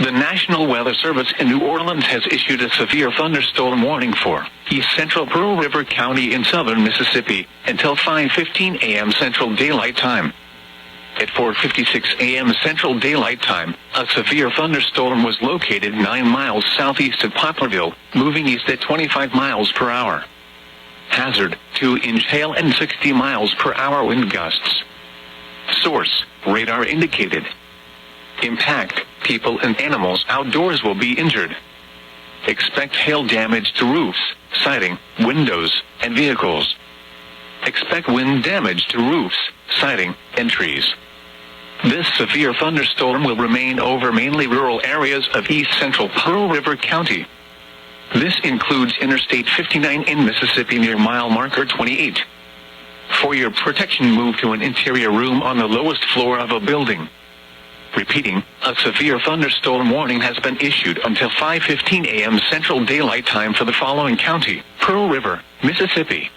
The National Weather Service in New Orleans has issued a severe thunderstorm warning for East Central Pearl River County in southern Mississippi until 5:15 a.m. Central Daylight Time. At 4:56 a.m. Central Daylight Time, a severe thunderstorm was located 9 miles southeast of Poplarville, moving east at 25 miles per hour. Hazard, 2-inch hail and 60 miles per hour wind gusts. Source, radar indicated. Impact, people and animals outdoors will be injured. Expect hail damage to roofs, siding, windows, and vehicles. Expect wind damage to roofs, siding, and trees. This severe thunderstorm will remain over mainly rural areas of East Central Pearl River County. This includes Interstate 59 in Mississippi near mile marker 28. For your protection, move to an interior room on the lowest floor of a building. Repeating, a severe thunderstorm warning has been issued until 5:15 a.m. Central Daylight Time for the following county: Pearl River, Mississippi,